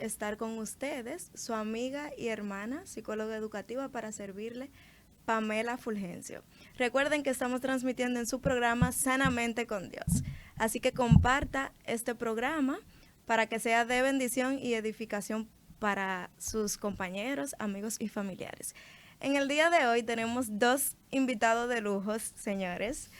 estar con ustedes, su amiga y hermana, psicóloga educativa, para servirle, Pamela Fulgencio. Recuerden que estamos transmitiendo en su programa Sanamente con Dios. Así que comparta este programa para que sea de bendición y edificación para sus compañeros, amigos y familiares. En el día de hoy tenemos dos invitados de lujo, señores,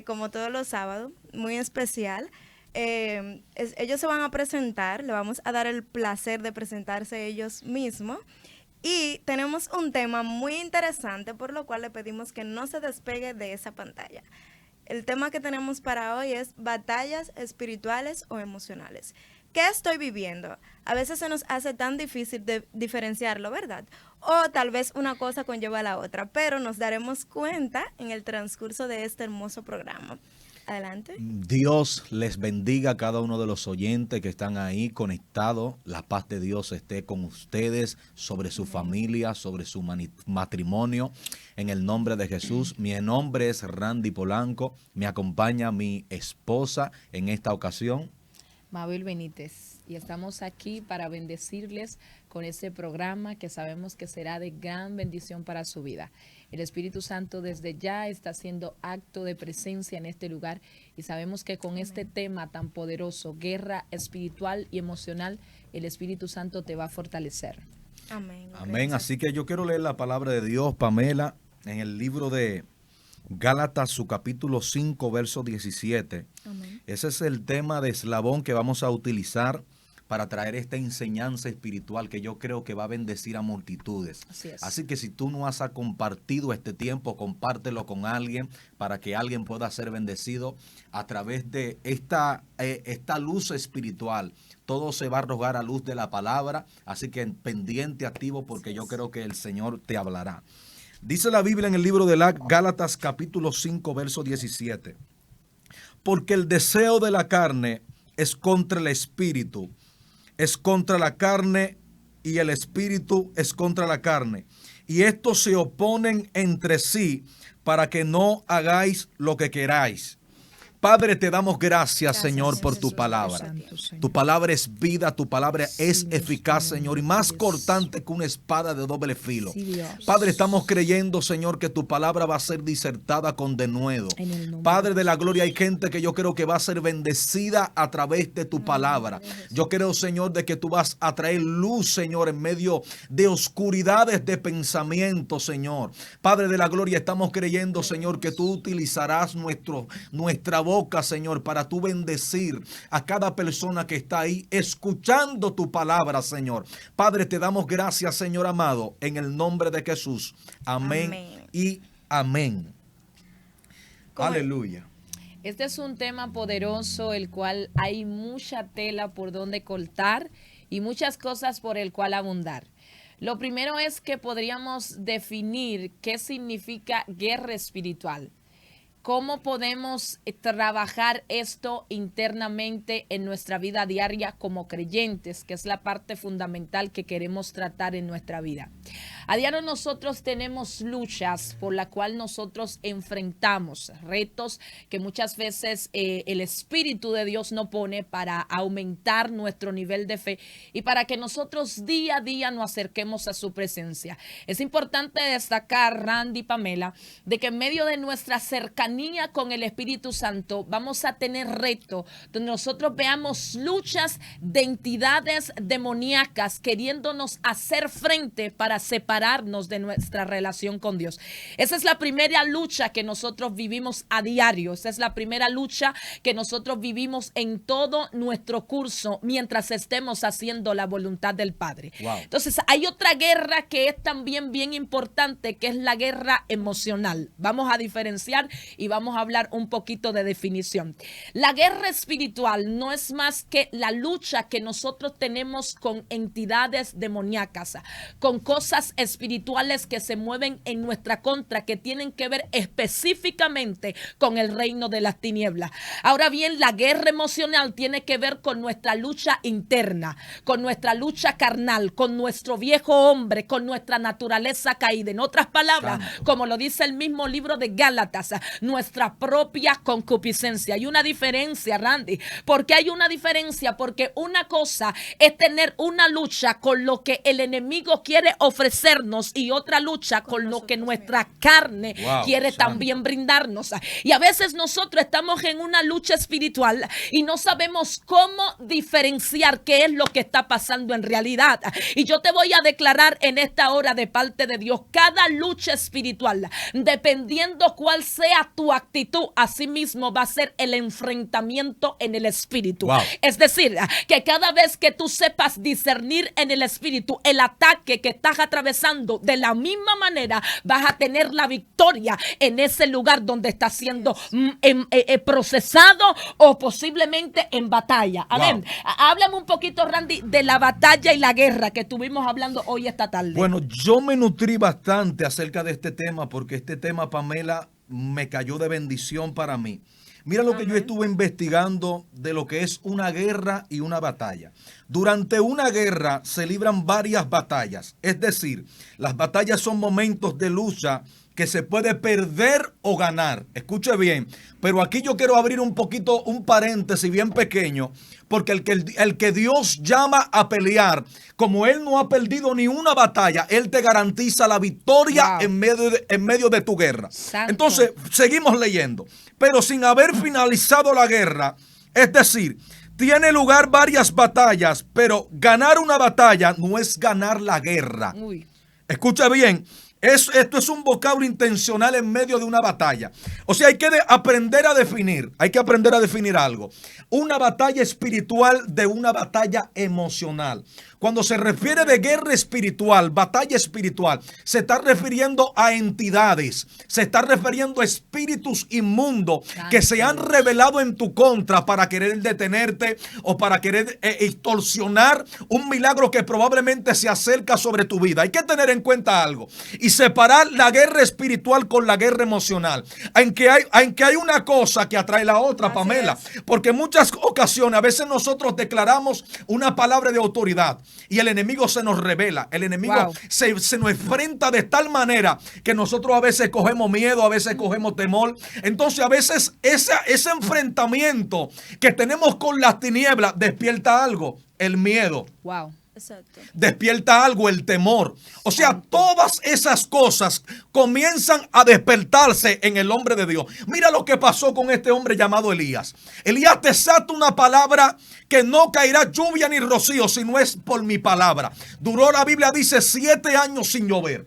como todos los sábados, muy especial. Ellos se van a presentar, le vamos a dar el placer de presentarse ellos mismos. Y tenemos un tema muy interesante, por lo cual le pedimos que no se despegue de esa pantalla. El tema que tenemos para hoy es batallas espirituales o emocionales. ¿Qué estoy viviendo? A veces se nos hace tan difícil de diferenciarlo, ¿verdad? O tal vez una cosa conlleva a la otra, pero nos daremos cuenta en el transcurso de este hermoso programa. Adelante. Dios les bendiga a cada uno de los oyentes que están ahí conectados. La paz de Dios esté con ustedes, sobre su familia, sobre su matrimonio. En el nombre de Jesús. Mi nombre es Randy Polanco. Me acompaña mi esposa en esta ocasión, Mabel Benítez, y estamos aquí para bendecirles con este programa que sabemos que será de gran bendición para su vida. El Espíritu Santo desde ya está haciendo acto de presencia en este lugar y sabemos que con este tema tan poderoso, guerra espiritual y emocional, el Espíritu Santo te va a fortalecer. Amén. Amén. Así que yo quiero leer la palabra de Dios, Pamela, en el libro de Gálatas, su capítulo 5, verso 17. Amén. Ese es el tema de eslabón que vamos a utilizar para traer esta enseñanza espiritual que yo creo que va a bendecir a multitudes. Así es. Así que si tú no has compartido este tiempo, compártelo con alguien para que alguien pueda ser bendecido a través de esta luz espiritual. Todo se va a arrojar a luz de la palabra, así que pendiente, activo, porque yo creo que el Señor te hablará. Dice la Biblia en el libro de Gálatas capítulo 5, verso 17. Porque el deseo de la carne es contra el espíritu, es contra la carne, y el espíritu es contra la carne. Y estos se oponen entre sí para que no hagáis lo que queráis. Padre, te damos gracias, Señor, por tu palabra. Tu palabra es vida, tu palabra es eficaz, Señor, y más cortante que una espada de doble filo. Padre, estamos creyendo, Señor, que tu palabra va a ser disertada con denuedo. Padre de la gloria, hay gente que yo creo que va a ser bendecida a través de tu palabra. Yo creo, Señor, de que tú vas a traer luz, Señor, en medio de oscuridades de pensamiento, Señor. Padre de la gloria, estamos creyendo, Señor, que tú utilizarás nuestra boca, Señor, para tú bendecir a cada persona que está ahí escuchando tu palabra, Señor. Padre, te damos gracias, Señor amado, en el nombre de Jesús. Amén, amén. Y amén. Aleluya. Este es un tema poderoso, el cual hay mucha tela por donde cortar y muchas cosas por el cual abundar. Lo primero es que podríamos definir qué significa guerra espiritual. ¿Cómo podemos trabajar esto internamente en nuestra vida diaria como creyentes, que es la parte fundamental que queremos tratar en nuestra vida? A diario nosotros tenemos luchas por la cual nosotros enfrentamos retos que muchas veces el Espíritu de Dios nos pone para aumentar nuestro nivel de fe y para que nosotros día a día nos acerquemos a su presencia. Es importante destacar, Randy y Pamela, de que en medio de nuestra cercanía con el Espíritu Santo vamos a tener retos donde nosotros veamos luchas de entidades demoníacas queriéndonos hacer frente para separarnos de nuestra relación con Dios. Esa es la primera lucha que nosotros vivimos a diario. Esa es la primera lucha que nosotros vivimos en todo nuestro curso mientras estemos haciendo la voluntad del Padre. Wow. Entonces hay otra guerra que es también bien importante, que es la guerra emocional. Vamos a diferenciar y vamos a hablar un poquito de definición. La guerra espiritual no es más que la lucha que nosotros tenemos con entidades demoníacas, con cosas espirituales que se mueven en nuestra contra, que tienen que ver específicamente con el reino de las tinieblas. Ahora bien, la guerra emocional tiene que ver con nuestra lucha interna, con nuestra lucha carnal, con nuestro viejo hombre, con nuestra naturaleza caída. En otras palabras, como lo dice el mismo libro de Gálatas, nuestra propia concupiscencia. Hay una diferencia, Randy. ¿Por qué hay una diferencia? Porque una cosa es tener una lucha con lo que el enemigo quiere ofrecernos y otra lucha con lo que nuestra carne quiere también brindarnos. Y a veces nosotros estamos en una lucha espiritual y no sabemos cómo diferenciar qué es lo que está pasando en realidad. Y yo te voy a declarar en esta hora de parte de Dios, cada lucha espiritual, dependiendo cuál sea tu actitud, así mismo va a ser el enfrentamiento en el espíritu. Es decir, que cada vez que tú sepas discernir en el espíritu el ataque que estás atravesando, de la misma manera vas a tener la victoria en ese lugar donde estás siendo procesado o posiblemente en batalla. Amén. Háblame un poquito, Randy, de la batalla y la guerra que estuvimos hablando hoy esta tarde. Bueno, yo me nutrí bastante acerca de este tema porque este tema, Pamela, me cayó de bendición para mí. Mira lo que yo estuve investigando de lo que es una guerra y una batalla. Durante una guerra se libran varias batallas. Es decir, las batallas son momentos de lucha que se puede perder o ganar. Escuche bien, pero aquí yo quiero abrir un poquito, un paréntesis bien pequeño, porque el que Dios llama a pelear, como Él no ha perdido ni una batalla, Él te garantiza la victoria en medio de tu guerra. Santo. Entonces, seguimos leyendo. Pero sin haber finalizado la guerra, es decir, tiene lugar varias batallas, pero ganar una batalla no es ganar la guerra. Escucha bien. Esto es un vocablo intencional en medio de una batalla. O sea, hay que aprender a definir algo. Una batalla espiritual de una batalla emocional. Cuando se refiere de guerra espiritual, batalla espiritual, se está refiriendo a entidades, se está refiriendo a espíritus inmundos que se han revelado en tu contra para querer detenerte o para querer extorsionar un milagro que probablemente se acerca sobre tu vida. Hay que tener en cuenta algo y separar la guerra espiritual con la guerra emocional. En que hay una cosa que atrae la otra, Pamela, porque en muchas ocasiones a veces nosotros declaramos una palabra de autoridad y el enemigo se nos revela, el enemigo se nos enfrenta de tal manera que nosotros a veces cogemos miedo, a veces cogemos temor. Entonces a veces ese enfrentamiento que tenemos con las tinieblas despierta algo, el miedo. Exacto. Despierta algo, el temor. O sea, todas esas cosas comienzan a despertarse en el hombre de Dios. Mira lo que pasó con este hombre llamado Elías. Elías desata una palabra que no caerá lluvia ni rocío si no es por mi palabra. Duró, la Biblia dice, 7 años sin llover.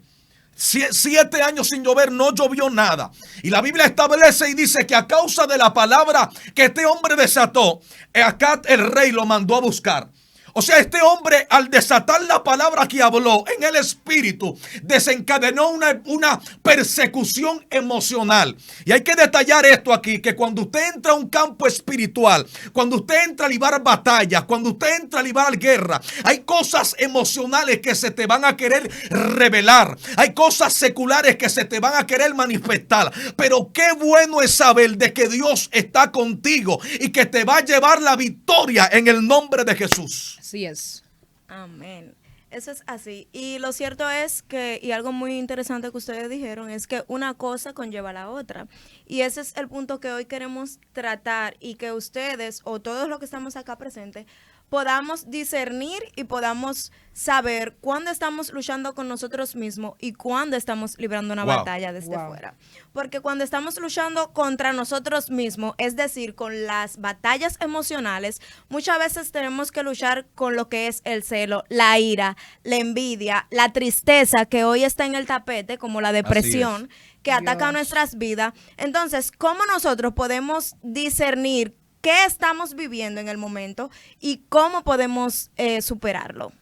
7 años sin llover, no llovió nada. Y la Biblia establece y dice que a causa de la palabra que este hombre desató, Acab el rey lo mandó a buscar. O sea, este hombre, al desatar la palabra que habló en el espíritu, desencadenó una persecución emocional. Y hay que detallar esto aquí, que cuando usted entra a un campo espiritual, cuando usted entra a librar batallas, cuando usted entra a librar guerra, hay cosas emocionales que se te van a querer revelar. Hay cosas seculares que se te van a querer manifestar. Pero qué bueno es saber de que Dios está contigo y que te va a llevar la victoria en el nombre de Jesús. Así es. Amén. Eso es así. Y lo cierto es que, y algo muy interesante que ustedes dijeron, es que una cosa conlleva a la otra. Y ese es el punto que hoy queremos tratar y que ustedes o todos los que estamos acá presentes podamos discernir y podamos saber cuándo estamos luchando con nosotros mismos y cuándo estamos librando una batalla desde fuera. Porque cuando estamos luchando contra nosotros mismos, es decir, con las batallas emocionales, muchas veces tenemos que luchar con lo que es el celo, la ira, la envidia, la tristeza que hoy está en el tapete, como la depresión, que ataca nuestras vidas. Entonces, ¿cómo nosotros podemos discernir qué estamos viviendo en el momento y cómo podemos superarlo?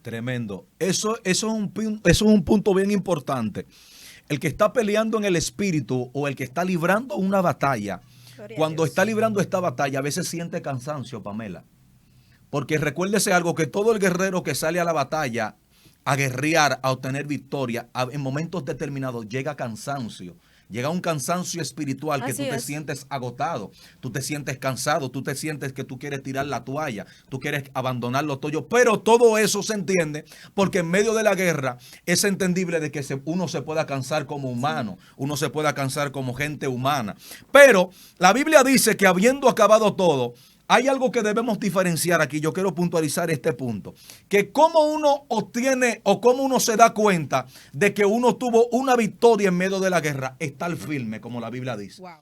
Tremendo. Eso es un punto bien importante. El que está peleando en el espíritu o el que está librando una batalla, cuando está librando esta batalla, a veces siente cansancio, Pamela. Porque recuérdese algo, que todo el guerrero que sale a la batalla a guerrear, a obtener victoria, en momentos determinados llega cansancio. Llega un cansancio espiritual que Así tú te es. sientes agotado, tú te sientes cansado, tú te sientes que tú quieres tirar la toalla, tú quieres abandonar lo tuyo, pero todo eso se entiende porque en medio de la guerra es entendible de que uno se pueda cansar como humano, uno se pueda cansar como gente humana. Pero la Biblia dice que habiendo acabado todo, hay algo que debemos diferenciar aquí. Yo quiero puntualizar este punto. Que cómo uno obtiene o cómo uno se da cuenta de que uno tuvo una victoria en medio de la guerra. Estar firme, como la Biblia dice. Wow.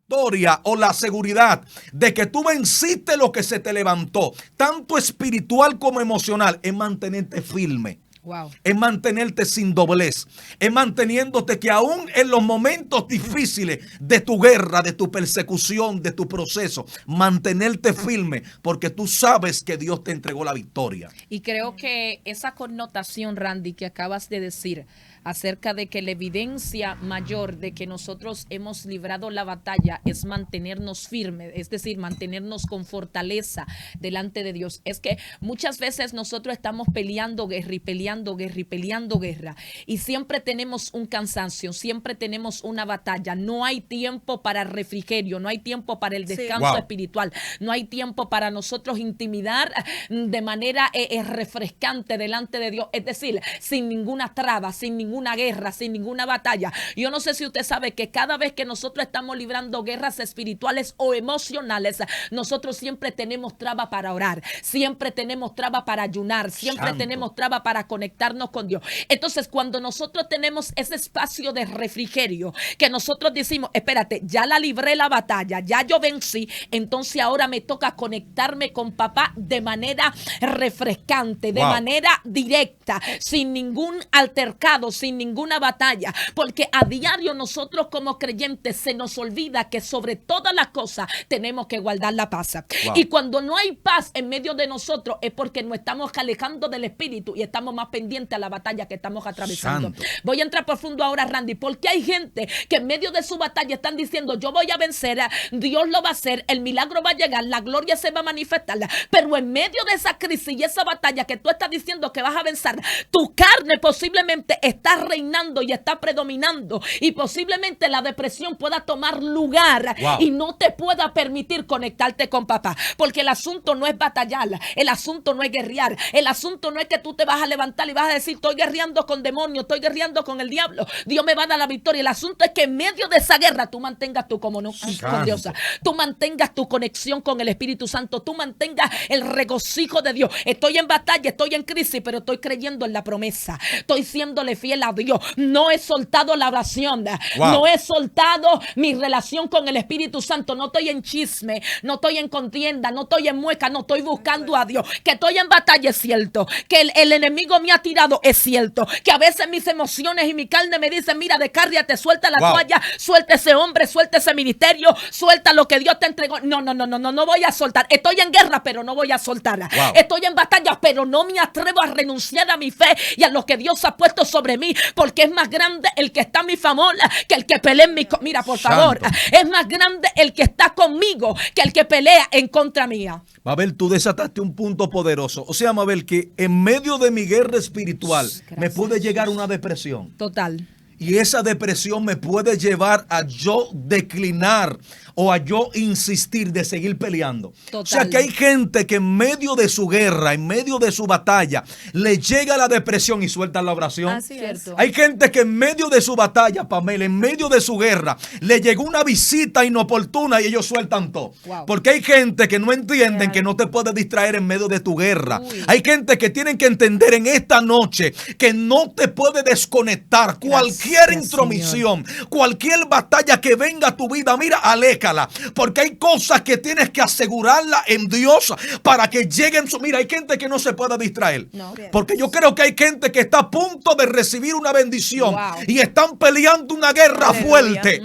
Victoria o la seguridad de que tú venciste lo que se te levantó, tanto espiritual como emocional, es mantenerte firme. Wow. Es mantenerte sin doblez, es manteniéndote que aún en los momentos difíciles de tu guerra, de tu persecución, de tu proceso, mantenerte firme porque tú sabes que Dios te entregó la victoria. Y creo que esa connotación, Randy, que acabas de decir acerca de que la evidencia mayor de que nosotros hemos librado la batalla es mantenernos firmes, es decir, mantenernos con fortaleza delante de Dios. Es que muchas veces nosotros estamos peleando guerra y peleando guerra y peleando guerra y siempre tenemos un cansancio, siempre tenemos una batalla. No hay tiempo para refrigerio, no hay tiempo para el descanso espiritual, no hay tiempo para nosotros intimidar de manera refrescante delante de Dios, es decir, sin ninguna traba, sin ninguna guerra, sin ninguna batalla. Yo no sé si usted sabe que cada vez que nosotros estamos librando guerras espirituales o emocionales, nosotros siempre tenemos traba para orar, siempre tenemos traba para ayunar, siempre tenemos traba para conectarnos con Dios. Entonces, cuando nosotros tenemos ese espacio de refrigerio, que nosotros decimos, espérate, ya la libré la batalla, ya yo vencí, entonces ahora me toca conectarme con papá de manera refrescante, de manera directa, sin ningún altercado, sin ninguna batalla, porque a diario nosotros como creyentes se nos olvida que sobre todas las cosas tenemos que guardar la paz. Y cuando no hay paz en medio de nosotros es porque nos estamos alejando del Espíritu y estamos más pendientes a la batalla que estamos atravesando. Santo. Voy a entrar profundo ahora, Randy, porque hay gente que en medio de su batalla están diciendo, yo voy a vencer, Dios lo va a hacer, el milagro va a llegar, la gloria se va a manifestar, pero en medio de esa crisis y esa batalla que tú estás diciendo que vas a vencer, tu carne posiblemente está reinando y está predominando y posiblemente la depresión pueda tomar lugar y no te pueda permitir conectarte con papá, porque el asunto no es batallar, el asunto no es guerrear, el asunto no es que tú te vas a levantar y vas a decir, estoy guerreando con demonios, estoy guerreando con el diablo, Dios me va a dar la victoria. El asunto es que en medio de esa guerra tú mantengas tu comunión con Dios, tú mantengas tu conexión con el Espíritu Santo, tú mantengas el regocijo de Dios. Estoy en batalla, estoy en crisis, pero estoy creyendo en la promesa, estoy siéndole fiel a Dios, no he soltado la oración, no he soltado mi relación con el Espíritu Santo, no estoy en chisme, no estoy en contienda, no estoy en mueca, no estoy buscando a Dios. Que estoy en batalla es cierto, que el enemigo me ha tirado es cierto, que a veces mis emociones y mi carne me dicen, mira, descárriate, suelta la toalla, suelta ese hombre, suelta ese ministerio, suelta lo que Dios te entregó. No voy a soltar. Estoy en guerra, pero no voy a soltar. Estoy en batalla, pero no me atrevo a renunciar a mi fe y a lo que Dios ha puesto sobre mí, porque es más grande el que está a mi favor que el que pelea en mi mira, por favor, es más grande el que está conmigo que el que pelea en contra mía. Mabel, tú desataste un punto poderoso. O sea, Mabel, que en medio de mi guerra espiritual me puede llegar una depresión. Total. Y esa depresión me puede llevar a yo declinar o a yo insistir de seguir peleando. Total. O sea que hay gente que en medio de su guerra, en medio de su batalla, le llega la depresión y suelta la oración. Así es. Hay gente que en medio de su batalla, Pamela, en medio de su guerra, le llegó una visita inoportuna y ellos sueltan todo. Porque hay gente que no entienden que no te puedes distraer en medio de tu guerra. Hay gente que tienen que entender en esta noche que no te puede desconectar. Cualquier intromisión, cualquier batalla que venga a tu vida, mira, aléjala, porque hay cosas que tienes que asegurarla en Dios para que lleguen. Mira, hay gente que no se puede distraer, porque yo creo que hay gente que está a punto de recibir una bendición y están peleando una guerra fuerte.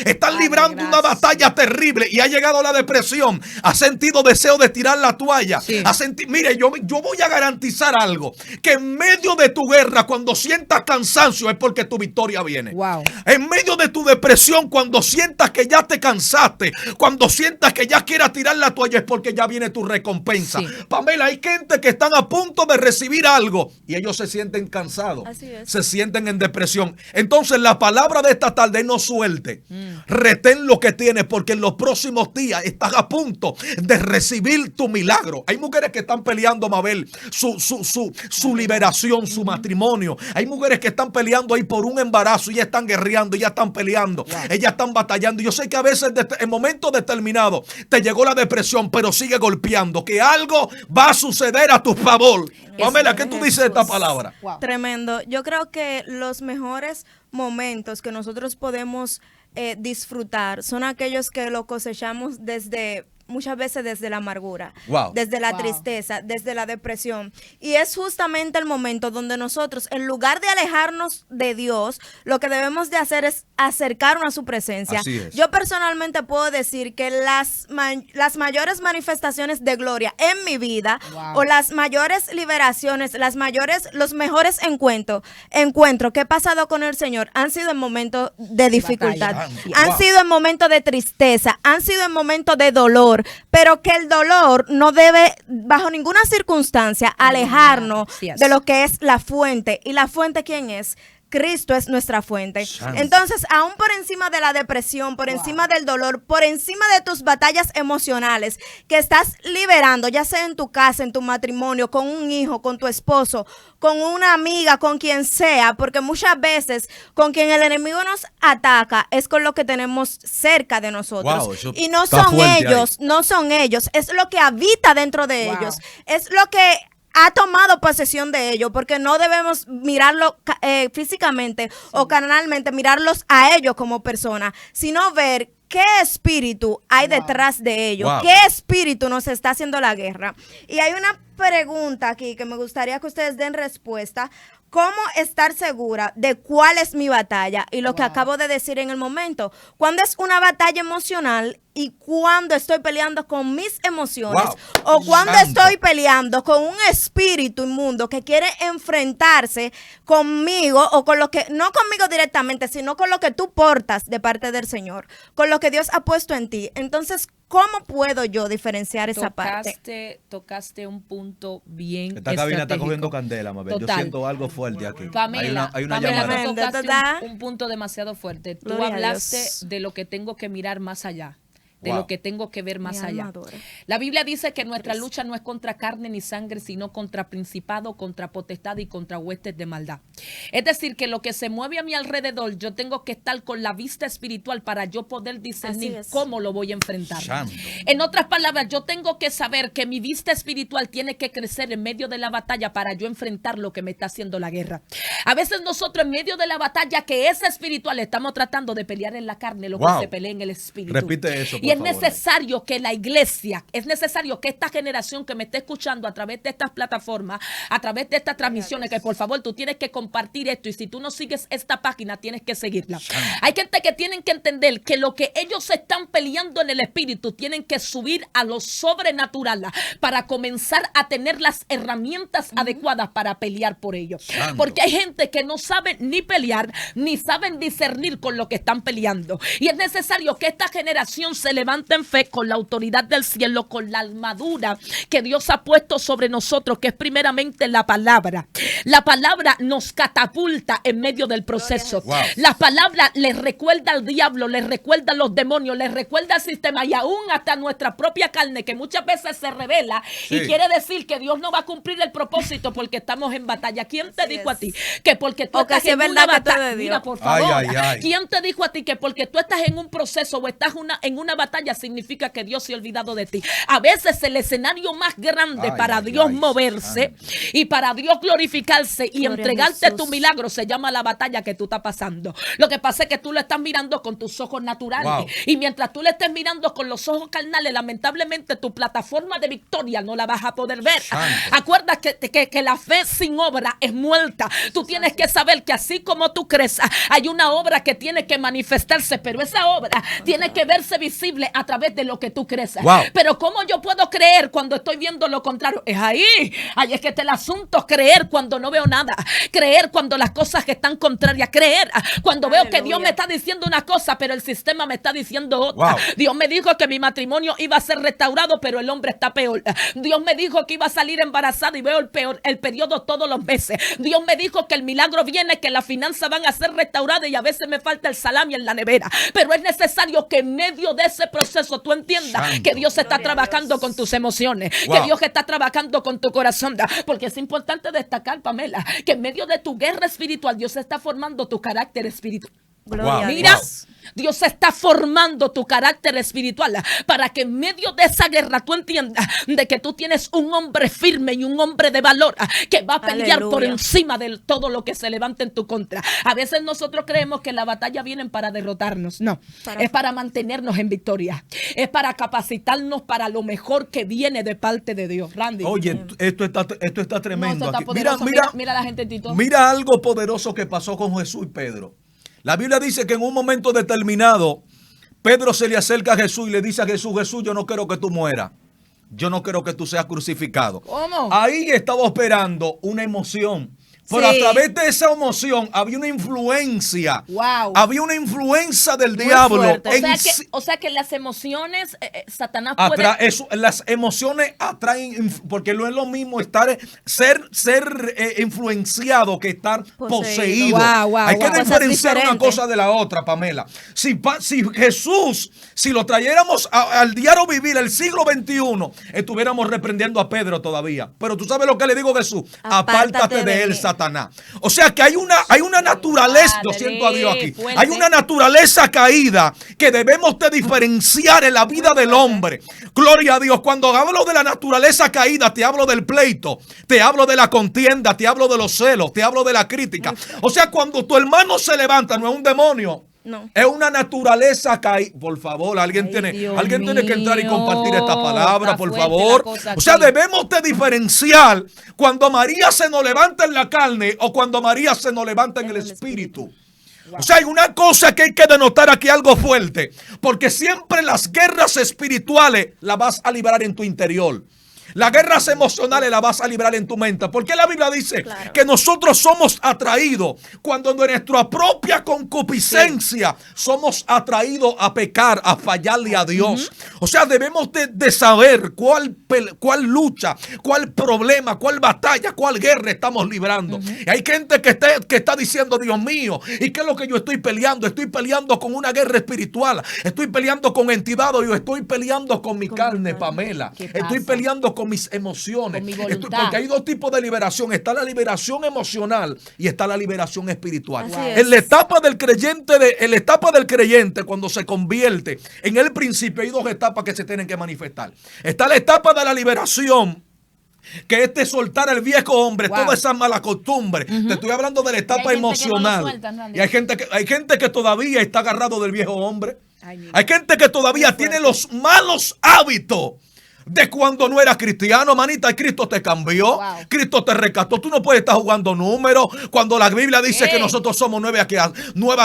Están librando una batalla terrible y ha llegado la depresión, ha sentido deseo de tirar la toalla, mire, yo voy a garantizar algo, que en medio de tu guerra, cuando sientas cansancio, es porque que tu victoria viene. Wow. En medio de tu depresión, cuando sientas que ya te cansaste, cuando sientas que ya quieras tirar la toalla, es porque ya viene tu recompensa. Sí. Pamela, hay gente que están a punto de recibir algo y ellos se sienten cansados, Así es. se sienten en depresión. Entonces la palabra de esta tarde: no suelte, retén lo que tienes, porque en los próximos días estás a punto de recibir tu milagro. Hay mujeres que están peleando, Mabel, su liberación, su matrimonio. Hay mujeres que están peleando ahí por un embarazo y ya están guerreando, ya están peleando, ellas están batallando. Yo sé que a veces en momentos determinados te llegó la depresión, pero sigue golpeando, que algo va a suceder a tu favor. Pamela, ¿qué tú dices de esta palabra? Wow. Tremendo. Yo creo que los mejores momentos que nosotros podemos disfrutar son aquellos que lo cosechamos muchas veces desde la amargura, Wow. desde la Wow. tristeza, desde la depresión. Y es justamente el momento donde nosotros, en lugar de alejarnos de Dios, lo que debemos de hacer es acercarnos a su presencia. Así es. Yo personalmente puedo decir que las mayores manifestaciones de gloria en mi vida, Wow. o las mayores liberaciones, los mejores encuentros que he pasado con el Señor han sido en momentos de dificultad, batalla. han Wow. sido en momentos de tristeza, han sido en momentos de dolor, pero que el dolor no debe bajo ninguna circunstancia alejarnos Así es. de lo que es la fuente. ¿Y la fuente quién es? Cristo es nuestra fuente. Santo. Entonces, aún por encima de la depresión, por encima del dolor, por encima de tus batallas emocionales que estás liberando, ya sea en tu casa, en tu matrimonio, con un hijo, con tu esposo, con una amiga, con quien sea, porque muchas veces con quien el enemigo nos ataca es con lo que tenemos cerca de nosotros. Wow, eso y no está son fuerte ellos, no son ellos, es lo que habita dentro de Wow. ellos, es lo que ha tomado posesión de ellos, porque no debemos mirarlo físicamente o carnalmente, mirarlos a ellos como personas, sino ver qué espíritu hay detrás de ellos, Wow. qué espíritu nos está haciendo la guerra. Y hay una pregunta aquí que me gustaría que ustedes den respuesta. ¿Cómo estar segura de cuál es mi batalla? Y lo que acabo de decir en el momento, ¿cuándo es una batalla emocional y cuándo estoy peleando con mis emociones? Wow. O cuándo Santo. estoy peleando con un espíritu inmundo que quiere enfrentarse conmigo, o con lo que, no conmigo directamente, sino con lo que tú portas de parte del Señor, con lo que Dios ha puesto en ti. Entonces, ¿cómo puedo yo diferenciar esa parte? Tocaste un punto bien Esta cabina está estratégico. cogiendo candela, Mabel. Yo Total. siento algo fuerte aquí. Pamela, hay una Pamela, llamada. tú Tremendo, tocaste ¿verdad? un punto demasiado fuerte. Tú Gloria a hablaste Dios. de lo que tengo que mirar más allá, de Wow. lo que tengo que ver más Mi alma allá. adora. La Biblia dice que nuestra lucha no es contra carne ni sangre, sino contra principado, contra potestad y contra huestes de maldad. Es decir, que lo que se mueve a mi alrededor, yo tengo que estar con la vista espiritual para yo poder discernir Así es. cómo lo voy a enfrentar. Santo. En otras palabras, yo tengo que saber que mi vista espiritual tiene que crecer en medio de la batalla para yo enfrentar lo que me está haciendo la guerra. A veces nosotros en medio de la batalla que es espiritual estamos tratando de pelear en la carne lo Wow. que se pelea en el espíritu. Repite eso, por Y es favor. necesario que la iglesia, es necesario que esta generación que me esté escuchando a través de estas plataformas, a través de estas transmisiones, que por favor tú tienes que compartir esto, y si tú no sigues esta página tienes que seguirla. Hay gente que tienen que entender que lo que ellos están peleando en el espíritu tienen que subir a lo sobrenatural para comenzar a tener las herramientas adecuadas para pelear por ello. Santo. Porque hay gente que no sabe ni pelear, ni saben discernir con lo que están peleando. Y es necesario que esta generación se levante en fe con la autoridad del cielo, con la armadura que Dios ha puesto sobre nosotros, que es primeramente la palabra. La palabra nos catapulta en medio del proceso. Wow. La palabra les recuerda al diablo, les recuerda a los demonios, les recuerda al sistema y aún hasta nuestra propia carne, que muchas veces se revela y Sí. quiere decir que Dios no va a cumplir el propósito porque estamos en batalla. ¿Quién te Así dijo a es. ti que porque tú O que estás si es en una verdad que tú batalla? eres Dios. Mira, por favor. Ay, ay, ay. ¿Quién te dijo a ti que porque tú estás en un proceso o estás en una batalla significa que Dios se ha olvidado de ti? A veces el escenario más grande Ay, para ay, Dios ay, moverse santo. y para Dios glorificarse y Gloria a entregarte Jesús. tu milagro se llama la batalla que tú estás pasando. Lo que pasa es que tú lo estás mirando con tus ojos naturales. Wow. Y mientras tú le estés mirando con los ojos carnales, lamentablemente tu plataforma de victoria no la vas a poder ver. Santo. Acuérdate que la fe sin obra es muerta. Tú tienes que saber que así como tú crees, hay una obra que tiene que manifestarse, pero esa obra tiene que verse visible posible a través de lo que tú crees. Wow. Pero ¿cómo yo puedo creer cuando estoy viendo lo contrario? Es ahí es que está el asunto, creer cuando no veo nada, creer cuando las cosas que están contrarias, creer cuando veo que Dios me está diciendo una cosa, pero el sistema me está diciendo otra. Wow. Dios me dijo que mi matrimonio iba a ser restaurado, pero el hombre está peor. Dios me dijo que iba a salir embarazada y veo el periodo todos los meses. Dios me dijo que el milagro viene, que las finanzas van a ser restauradas y a veces me falta el salami en la nevera. Pero es necesario que en medio de ese proceso tú entiendas Santo. que Dios está trabajando con tus emociones, Wow. que Dios está trabajando con tu corazón. Porque es importante destacar, Pamela, que en medio de tu guerra espiritual Dios está formando tu carácter espiritual. Gloria a Mira, Dios. Dios está formando tu carácter espiritual para que en medio de esa guerra tú entiendas de que tú tienes un hombre firme y un hombre de valor que va a pelear por Aleluya. encima de todo lo que se levante en tu contra. A veces nosotros creemos que la batalla viene para derrotarnos. No, es para mantenernos en victoria. Es para capacitarnos para lo mejor que viene de parte de Dios. Randy. Oye, esto está No, tremendo. esto está aquí. poderoso. Mira la gente en Tito. Mira algo poderoso que pasó con Jesús y Pedro. La Biblia dice que en un momento determinado, Pedro se le acerca a Jesús y le dice a Jesús, Jesús, yo no quiero que tú mueras. Yo no quiero que tú seas crucificado. ¿Cómo? Ahí estaba operando una emoción. Pero Sí. a través de esa emoción había una influencia. Wow. Había una influencia del Muy diablo. fuerte. O sea que las emociones, Satanás puede... Las emociones atraen, porque no es lo mismo ser influenciado que estar poseído. Wow, Hay que wow. diferenciar una diferentes. cosa de la otra, Pamela. Si Jesús, si lo trayéramos al diario vivir, el siglo XXI, estuviéramos reprendiendo a Pedro todavía. Pero tú sabes lo que le digo a Jesús, apártate de él, Satanás. O sea que hay una naturaleza, yo siento a Dios aquí, Fuerte. hay una naturaleza caída que debemos de diferenciar en la vida del hombre. Gloria a Dios. Cuando hablo de la naturaleza caída, te hablo del pleito, te hablo de la contienda, te hablo de los celos, te hablo de la crítica. O sea, cuando tu hermano se levanta, no es un demonio. No. Es una naturaleza caída. Por favor, alguien Ay, tiene Dios que entrar y mío. compartir esta palabra, Está por fuerte favor. la cosa O sea, aquí. debemos de diferenciar cuando María se nos levanta en la carne o cuando María se nos levanta en el espíritu. O sea, hay una cosa que hay que denotar aquí, algo fuerte, porque siempre las guerras espirituales las vas a librar en tu interior. Las guerras emocionales las vas a librar en tu mente. Porque la Biblia dice que nosotros somos atraídos cuando en nuestra propia concupiscencia somos atraídos a pecar, a fallarle a Dios. O sea, debemos de saber cuál lucha, cuál problema, cuál batalla, cuál guerra estamos librando. Y hay gente que está diciendo, Dios mío, ¿y qué es lo que yo estoy peleando? Estoy peleando con una guerra espiritual. Estoy peleando con entidades. Yo estoy peleando con mi carne, Pamela. ¿Qué Estoy pasa? peleando con mis emociones. Con mi voluntad. Porque hay dos tipos de liberación. Está la liberación emocional y está la liberación espiritual. Así es. En la etapa del creyente, cuando se convierte, en el principio hay dos etapas que se tienen que manifestar. Está la etapa de la liberación, que es de soltar el viejo hombre, Wow. toda esa mala costumbre. Te estoy hablando de la etapa hay gente que no lo emocional. sueltan, Randy. Y hay gente que todavía está agarrado del viejo hombre. Ay, mi Hay gente que todavía tiene los malos hábitos de cuando no eras cristiano, manita, y Cristo te cambió, Wow. Cristo te rescató. Tú no puedes estar jugando números cuando la Biblia dice que nosotros somos nuevas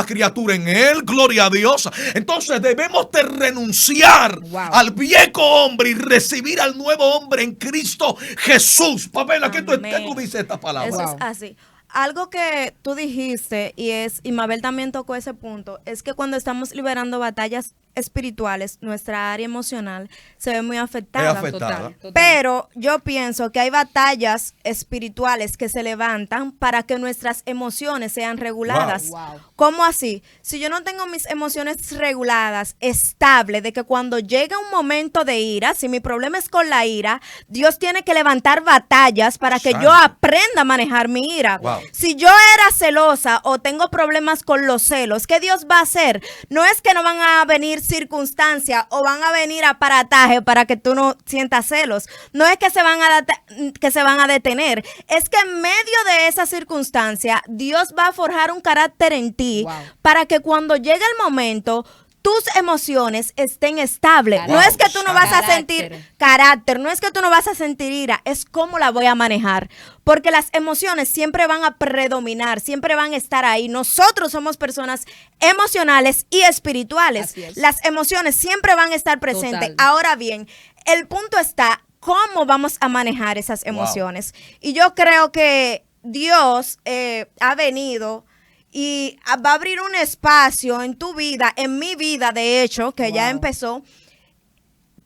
criaturas en Él, gloria a Dios. Entonces debemos de renunciar Wow. al viejo hombre y recibir al nuevo hombre en Cristo Jesús. Pamela, ¿qué tú dices esta palabra? Eso Wow. es así. Algo que tú dijiste, y Mabel también tocó ese punto, es que cuando estamos liberando batallas espirituales, nuestra área emocional se ve muy afectada. Es afectada. Total. Pero yo pienso que hay batallas espirituales que se levantan para que nuestras emociones sean reguladas. Wow. Wow. ¿Cómo así? Si yo no tengo mis emociones reguladas, estable, de que cuando llega un momento de ira, si mi problema es con la ira, Dios tiene que levantar batallas para que yo Santo. aprenda a manejar mi ira. Wow. Si yo era celosa o tengo problemas con los celos, ¿qué Dios va a hacer? No es que no van a venir circunstancias o van a venir aparataje para que tú no sientas celos. No es que se van a detener. Es que en medio de esa circunstancia, Dios va a forjar un carácter en ti Wow. para que cuando llegue el momento, tus emociones estén estables. Carácter. No es que tú no vas a sentir Carácter. carácter, no es que tú no vas a sentir ira, es cómo la voy a manejar. Porque las emociones siempre van a predominar, siempre van a estar ahí. Nosotros somos personas emocionales y espirituales. Así es. Las emociones siempre van a estar presentes. Total. Ahora bien, el punto está cómo vamos a manejar esas emociones. Y yo creo que Dios ha venido y va a abrir un espacio en tu vida, en mi vida, de hecho, que ya empezó.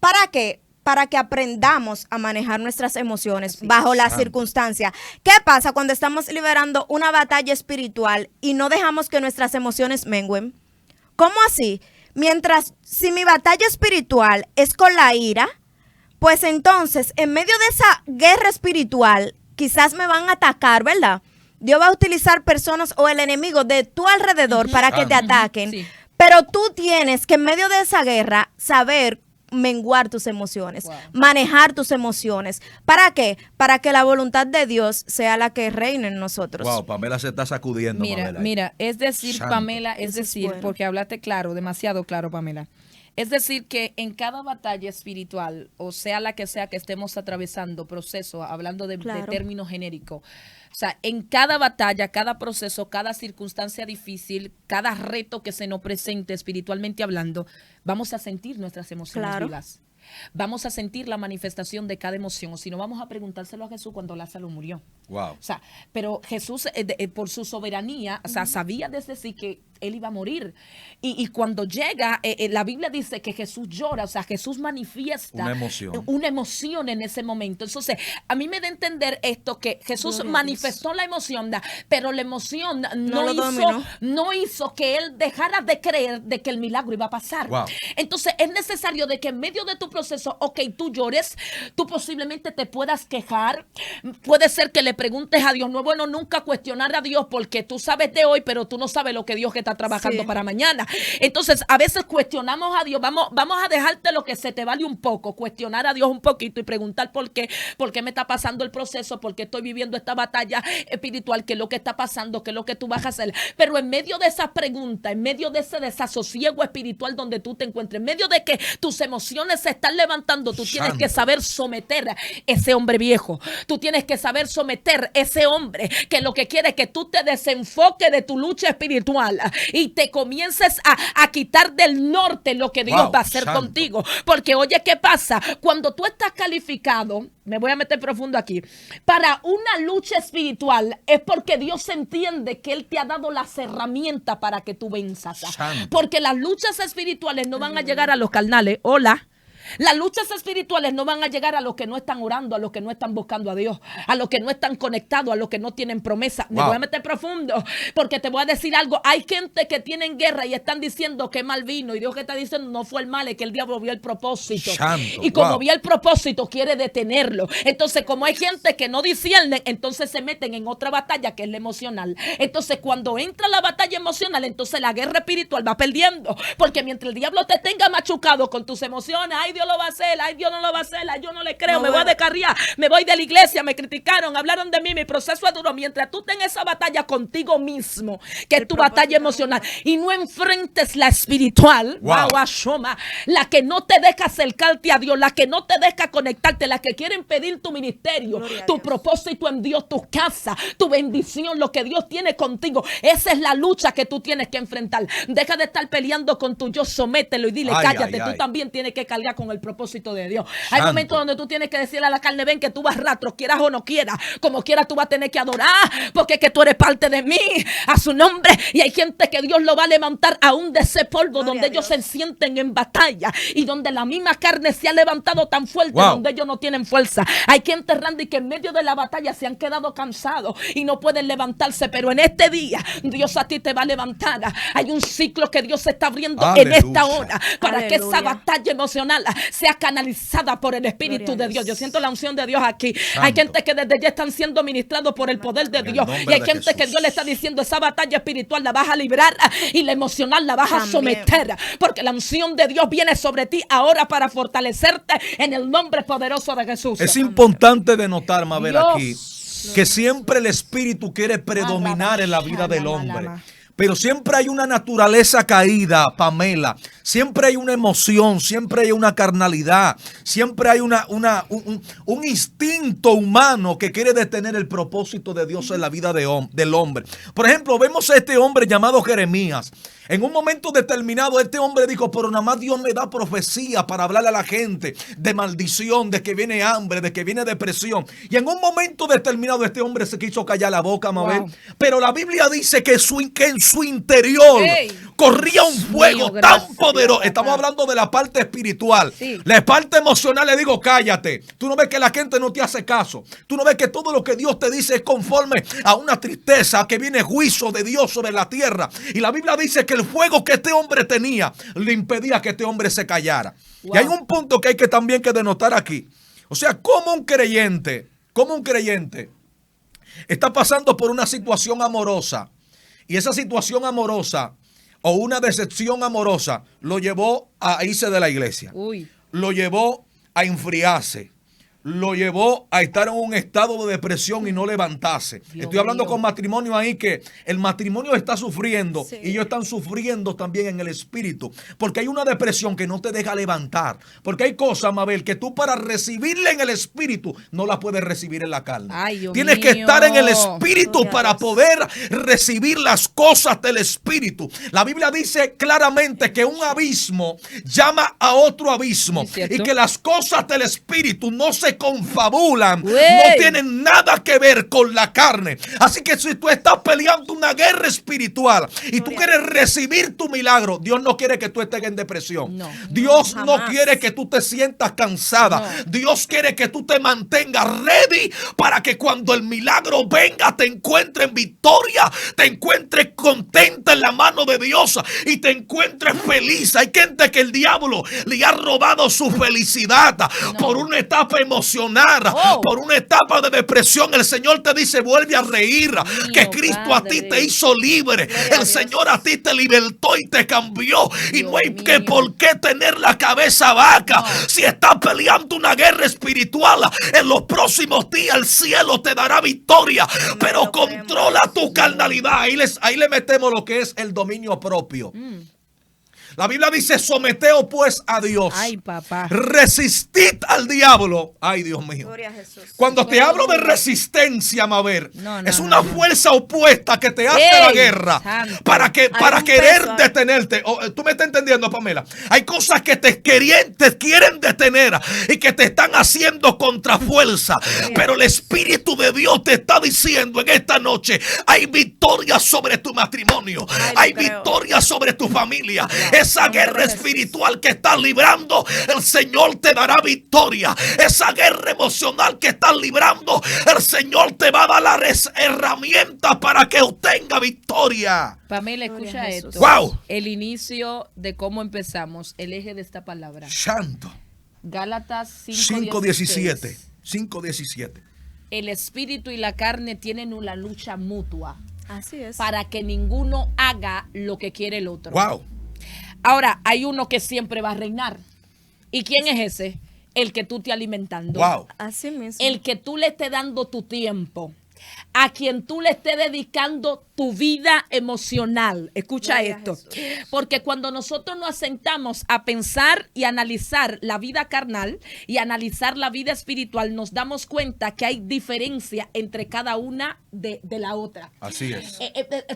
¿Para qué? Para que aprendamos a manejar nuestras emociones bajo las circunstancias. ¿Qué pasa cuando estamos liberando una batalla espiritual y no dejamos que nuestras emociones mengüen? ¿Cómo así? Si mi batalla espiritual es con la ira, pues entonces, en medio de esa guerra espiritual, quizás me van a atacar, ¿verdad? Dios va a utilizar personas o el enemigo de tu alrededor para que te ataquen. Sí. Pero tú tienes que en medio de esa guerra saber menguar tus emociones, manejar tus emociones. ¿Para qué? Para que la voluntad de Dios sea la que reine en nosotros. Wow, Pamela se está sacudiendo. Mira, es decir, Santo. Pamela, es Eso es decir, bueno. porque hablaste claro, demasiado claro, Pamela. Es decir, que en cada batalla espiritual, o sea la que sea que estemos atravesando, proceso, hablando de términos genéricos, o sea, en cada batalla, cada proceso, cada circunstancia difícil, cada reto que se nos presente espiritualmente hablando, vamos a sentir nuestras emociones vivas. Vamos a sentir la manifestación de cada emoción, o si no, vamos a preguntárselo a Jesús cuando Lázaro murió. Wow. O sea, pero Jesús, por su soberanía, o sea, sabía desde sí que él iba a morir. Y cuando llega, la Biblia dice que Jesús llora, o sea, Jesús manifiesta una emoción en ese momento. Entonces, a mí me da a entender esto, que Jesús manifestó la emoción, pero la emoción no hizo que él dejara de creer de que el milagro iba a pasar. Wow. Entonces, es necesario de que en medio de tu proceso, tú llores, tú posiblemente te puedas quejar, puede ser que le preguntes a Dios, no es bueno nunca cuestionar a Dios porque tú sabes de hoy, pero tú no sabes lo que Dios que está trabajando para mañana. Entonces, a veces cuestionamos a Dios, vamos a dejarte lo que se te vale un poco, cuestionar a Dios un poquito y preguntar por qué me está pasando el proceso, por qué estoy viviendo esta batalla espiritual, qué es lo que está pasando, qué es lo que tú vas a hacer. Pero en medio de esa pregunta, en medio de ese desasosiego espiritual donde tú te encuentres, en medio de que tus emociones se están levantando, tú tienes que saber someter a ese hombre viejo. Tú tienes que saber someter a ese hombre que lo que quiere es que tú te desenfoques de tu lucha espiritual y te comiences a quitar del norte lo que Dios va a hacer contigo. Porque oye, ¿qué pasa? Cuando tú estás calificado, me voy a meter profundo aquí, para una lucha espiritual, es porque Dios entiende que Él te ha dado las herramientas para que tú venzas. Porque las luchas espirituales no van a llegar a los carnales. Hola. Las luchas espirituales no van a llegar a los que no están orando, a los que no están buscando a Dios, a los que no están conectados, a los que no tienen promesa. Me voy a meter profundo porque te voy a decir algo. Hay gente que tienen guerra y están diciendo que mal vino, y Dios que está diciendo no fue el mal, es que el diablo vio el propósito. Y como vio el propósito, quiere detenerlo. Entonces, como hay gente que no discierne, entonces se meten en otra batalla que es la emocional. Entonces, cuando entra la batalla emocional, entonces la guerra espiritual va perdiendo. Porque mientras el diablo te tenga machucado con tus emociones, ay, Dios lo va a hacer, ay, Dios no lo va a hacer, ay, yo no le creo, me voy a descarriar, me voy de la iglesia, me criticaron, hablaron de mí, mi proceso es duro. Mientras tú tengas esa batalla contigo mismo, que es tu batalla emocional, y no enfrentes la espiritual, la que no te deja acercarte a Dios, la que no te deja conectarte, la que quiere impedir tu ministerio, tu propósito en Dios, tu casa, tu bendición, lo que Dios tiene contigo. Esa es la lucha que tú tienes que enfrentar. Deja de estar peleando con tu yo, somételo y dile, cállate, tú también tienes que cargar con el propósito de Dios. Hay momentos donde tú tienes que decirle a la carne, ven que tú vas rastro, quieras o no quieras, como quieras tú vas a tener que adorar, porque es que tú eres parte de mí, a su nombre. Y hay gente que Dios lo va a levantar aún de ese polvo, donde ellos se sienten en batalla y donde la misma carne se ha levantado tan fuerte, donde ellos no tienen fuerza. Hay gente, Randy, que en medio de la batalla se han quedado cansados y no pueden levantarse, pero en este día Dios a ti te va a levantar. Hay un ciclo que Dios está abriendo en esta hora para que esa batalla emocional sea canalizada por el Espíritu de Dios. Yo siento la unción de Dios aquí. Hay gente que desde ya están siendo ministrados por el poder de Dios. Y hay gente que Dios le está diciendo, esa batalla espiritual la vas a librar y la emocional la vas a someter. Porque la unción de Dios viene sobre ti ahora para fortalecerte en el nombre poderoso de Jesús. Es importante de notar, Mabel, aquí, que siempre el Espíritu quiere predominar en la vida del hombre. Pero siempre hay una naturaleza caída, Pamela. Siempre hay una emoción, siempre hay una carnalidad, siempre hay un instinto humano que quiere detener el propósito de Dios en la vida del hombre. Por ejemplo, vemos a este hombre llamado Jeremías. En un momento determinado, este hombre dijo, pero nada más Dios me da profecía para hablarle a la gente de maldición, de que viene hambre, de que viene depresión. Y en un momento determinado, este hombre se quiso callar la boca, Mabel. Wow. Pero la Biblia dice que en su interior corría un fuego tan poderoso. Estamos hablando de la parte espiritual. Sí. La parte emocional, le digo, cállate. Tú no ves que la gente no te hace caso. Tú no ves que todo lo que Dios te dice es conforme a una tristeza, que viene juicio de Dios sobre la tierra. Y la Biblia dice que el fuego que este hombre tenía le impedía que este hombre se callara. Wow. Y hay un punto que hay que también que denotar aquí. O sea, como un creyente está pasando por una situación amorosa, y esa situación amorosa o una decepción amorosa lo llevó a irse de la iglesia. Uy. Lo llevó a enfriarse. Lo llevó a estar en un estado de depresión y no levantarse. Estoy hablando con matrimonio ahí que el matrimonio está sufriendo, sí, y ellos están sufriendo también en el espíritu. Porque hay una depresión que no te deja levantar. Porque hay cosas, Mabel, que tú para recibirla en el espíritu no la puedes recibir en la carne. Ay, tienes que estar en el espíritu para poder recibir las cosas del espíritu. La Biblia dice claramente que un abismo llama a otro abismo y que las cosas del espíritu no se confabulan, no tienen nada que ver con la carne. Así que si tú estás peleando una guerra espiritual y tú quieres recibir tu milagro, Dios no quiere que tú estés en depresión. No, Dios no quiere que tú te sientas cansada. No. Dios quiere que tú te mantengas ready para que cuando el milagro venga te encuentres en victoria, te encuentres contenta en la mano de Dios y te encuentres feliz. Hay gente que el diablo le ha robado su felicidad por una etapa emocional, por una etapa de depresión. El Señor te dice, vuelve a reír, que Cristo a ti te hizo libre. El Señor a ti te libertó y te cambió. Y no hay que por qué tener la cabeza vaca. Si estás peleando una guerra espiritual, en los próximos días el cielo te dará victoria. Pero controla tu carnalidad. Ahí le metemos lo que es el dominio propio. La Biblia dice, someteos pues a Dios. Ay, papá. Resistid al diablo. Ay, Dios mío. Gloria a Jesús. Cuando te hablo de resistencia, Mabel, es una fuerza opuesta que te hace la guerra para querer detenerte. ¿Tú me estás entendiendo, Pamela? Hay cosas que te quieren detener y que te están haciendo contra fuerza. Pero el Espíritu de Dios te está diciendo en esta noche, hay victoria sobre tu matrimonio. Hay victoria sobre tu familia. Esa guerra espiritual que estás librando, el Señor te dará victoria. Esa guerra emocional que estás librando, el Señor te va a dar las herramientas para que obtenga victoria. Pamela, escucha esto. Wow. El inicio de cómo empezamos, el eje de esta palabra. Santo. Gálatas 5:17. 5:17. El espíritu y la carne tienen una lucha mutua. Así es. Para que ninguno haga lo que quiere el otro. Wow. Ahora, hay uno que siempre va a reinar. ¿Y quién es ese? El que tú estés alimentando. Wow. Así mismo. El que tú le estés dando tu tiempo. A quien tú le estés dedicando tu vida emocional. Escucha esto. Porque cuando nosotros nos sentamos a pensar y analizar la vida carnal y analizar la vida espiritual, nos damos cuenta que hay diferencia entre cada una de la otra. Así es.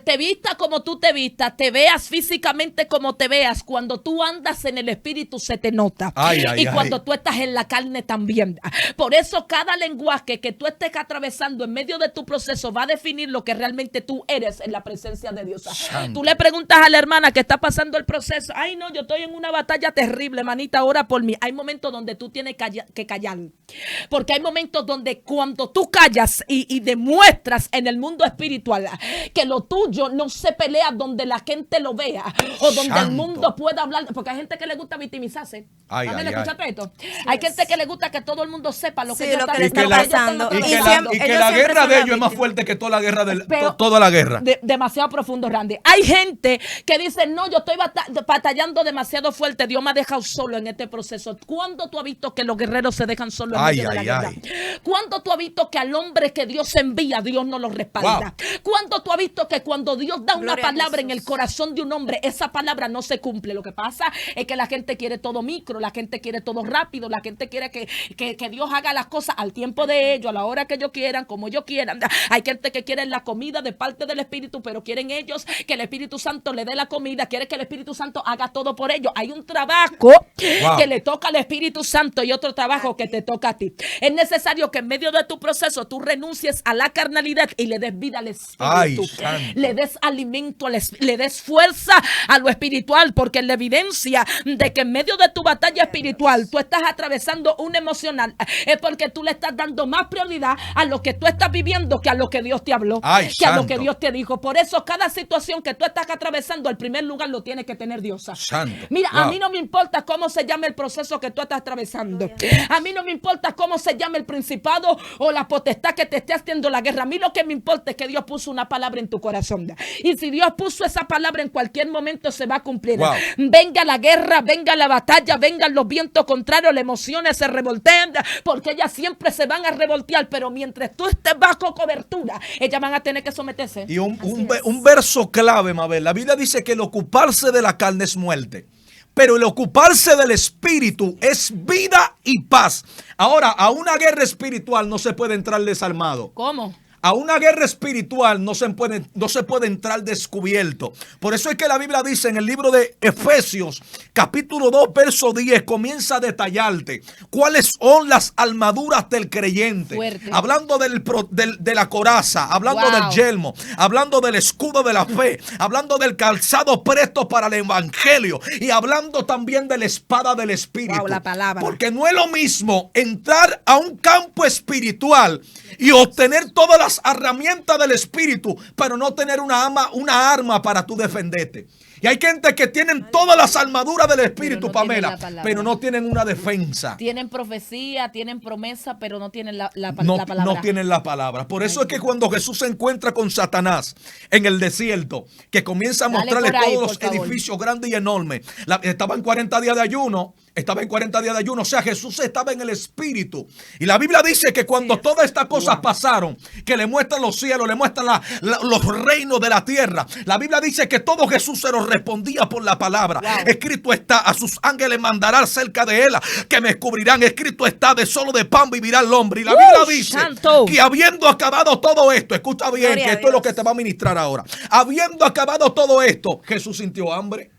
Te vistas como tú te vistas, te veas físicamente como te veas, cuando tú andas en el espíritu se te nota. Y cuando tú estás en la carne también. Por eso cada lenguaje que tú estés atravesando en medio de tu proceso va a definir lo que realmente tú eres en la presencia de Dios. Santo. Tú le preguntas a la hermana que está pasando el proceso, ay no, yo estoy en una batalla terrible, manita, ora por mí. Hay momentos donde tú tienes que callar, porque hay momentos donde cuando tú callas y demuestras en el mundo espiritual que lo tuyo no se pelea donde la gente lo vea o donde Santo. El mundo pueda hablar, porque hay gente que le gusta victimizarse. ¿Escuchaste esto? Hay gente que le gusta que todo el mundo sepa lo que está pasando. Y que la guerra de ellos es más fuerte que toda la guerra toda la guerra. Demasiado profundo, Randy. Hay gente que dice, no, yo estoy batallando demasiado fuerte, Dios me ha dejado solo en este proceso. ¿Cuándo tú has visto que los guerreros se dejan solos en medio de la guerra? ¿Cuándo tú has visto que al hombre que Dios envía, Dios no no lo respalda. ¿Cuándo tú has visto que cuando Dios da una palabra en el corazón de un hombre, esa palabra no se cumple? Lo que pasa es que la gente quiere todo micro, la gente quiere todo rápido, la gente quiere que Dios haga las cosas al tiempo de ellos, a la hora que ellos quieran, como ellos quieran. Hay gente que quiere la comida de parte del Espíritu, pero quieren ellos que el Espíritu Santo le dé la comida, quiere que el Espíritu Santo haga todo por ellos. Hay un trabajo que le toca al Espíritu Santo y otro trabajo que te toca a ti. Es necesario que en medio de tu proceso tú renuncies a la carnalidad y le des vida al Espíritu. Le des alimento, le des fuerza a lo espiritual, porque la evidencia de que en medio de tu batalla espiritual tú estás atravesando un emocional es porque tú le estás dando más prioridad a lo que tú estás viviendo que a lo que Dios te habló, que a lo que Dios te dijo. Por eso cada situación que tú estás atravesando, el primer lugar lo tiene que tener Dios. Mira, a mí no me importa cómo se llame el proceso que tú estás atravesando. A mí no me importa cómo se llame el principado o la potestad que te esté haciendo la guerra. A mí lo que me importa es que Dios puso una palabra en tu corazón. Y si Dios puso esa palabra, en cualquier momento se va a cumplir. Venga la guerra, venga la batalla, vengan los vientos contrarios, las emociones se revoltean, porque ellas siempre se van a revoltear, pero mientras tú estés bajo cobertura, ellas van a tener que someterse. Y un verso clave, Mabel. La Biblia dice que el ocuparse de la carne es muerte, pero el ocuparse del espíritu es vida y paz. Ahora, a una guerra espiritual no se puede entrar desarmado. ¿Cómo? A una guerra espiritual no se puede entrar descubierto. Por eso es que la Biblia dice en el libro de Efesios, capítulo 2, verso 10, comienza a detallarte cuáles son las armaduras del creyente. Fuerte. Hablando de la coraza, hablando del yelmo, hablando del escudo de la fe, hablando del calzado presto para el evangelio y hablando también de la espada del espíritu. La palabra. Porque no es lo mismo entrar a un campo espiritual y obtener todas las herramientas del espíritu, pero no tener una arma para tú defenderte. Y hay gente que tienen todas las armaduras del espíritu, Pamela, pero no tienen una defensa. Tienen profecía, tienen promesa, pero no tienen la palabra. No tienen la palabra. Por eso es que cuando Jesús se encuentra con Satanás en el desierto, que comienza a mostrarle todos los edificios grandes y enormes, estaba en 40 días de ayuno. O sea, Jesús estaba en el espíritu. Y la Biblia dice que cuando todas estas cosas pasaron, que le muestran los cielos, le muestran los reinos de la tierra, la Biblia dice que todo Jesús se lo respondía por la palabra. Escrito está, a sus ángeles mandará cerca de él, que me cubrirán. Escrito está, de solo de pan vivirá el hombre. Y la Biblia dice que habiendo acabado todo esto, escucha bien, que esto es lo que te va a ministrar ahora. Habiendo acabado todo esto, Jesús sintió hambre.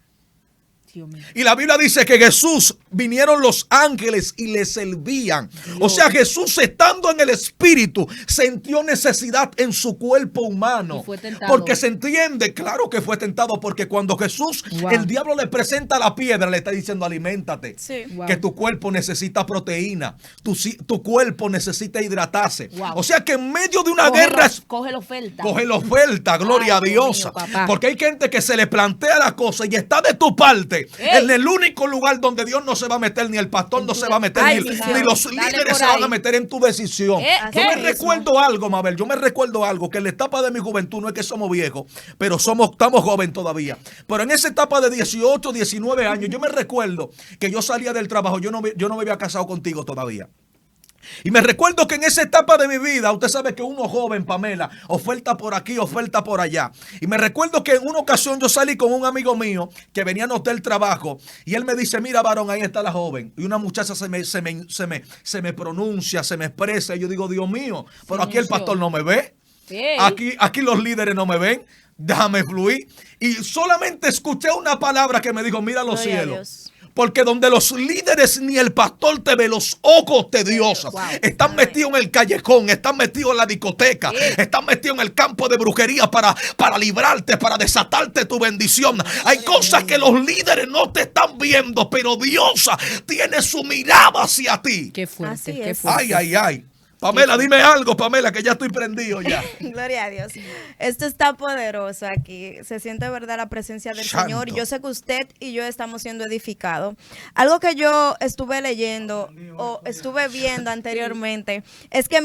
Y la Biblia dice que Jesús, vinieron los ángeles y le servían. O sea, Jesús, estando en el espíritu, sintió necesidad en su cuerpo humano. Porque se entiende, claro que fue tentado, porque cuando Jesús, el diablo le presenta la piedra, le está diciendo: aliméntate, que tu cuerpo necesita proteína, tu cuerpo necesita hidratarse. O sea que en medio de una guerra, coge la oferta. Coge la oferta, gloria a Dios. Porque hay gente que se le plantea la cosa y está de tu parte. En el único lugar donde Dios no se va a meter, ni el pastor no se va a meter, ni los líderes se van a meter en tu decisión. Yo me recuerdo algo, Mabel, que en la etapa de mi juventud, no es que somos viejos, pero estamos jóvenes todavía. Pero en esa etapa de 18, 19 años, yo me recuerdo que yo salía del trabajo, yo no me había casado contigo todavía. Y me recuerdo que en esa etapa de mi vida, usted sabe que uno joven, Pamela, oferta por aquí, oferta por allá. Y me recuerdo que en una ocasión yo salí con un amigo mío que venía a del trabajo y él me dice: mira, varón, ahí está la joven. Y una muchacha se me pronuncia, se me expresa. Y yo digo: Dios mío, pero aquí el pastor no me ve. Aquí los líderes no me ven. Déjame fluir. Y solamente escuché una palabra que me dijo: mira los cielos. Porque donde los líderes ni el pastor te ve, los ojos de Dios están metidos en el callejón, están metidos en la discoteca, están metidos en el campo de brujería para librarte, para desatarte tu bendición. Hay cosas que los líderes no te están viendo, pero Dios tiene su mirada hacia ti. Qué fuerte, qué fuerte. Ay. Pamela, dime algo, Pamela, que ya estoy prendido ya. Gloria a Dios. Esto está poderoso aquí. Se siente, verdad, la presencia del Señor. Yo sé que usted y yo estamos siendo edificados. Algo que yo estuve leyendo o estuve viendo anteriormente es que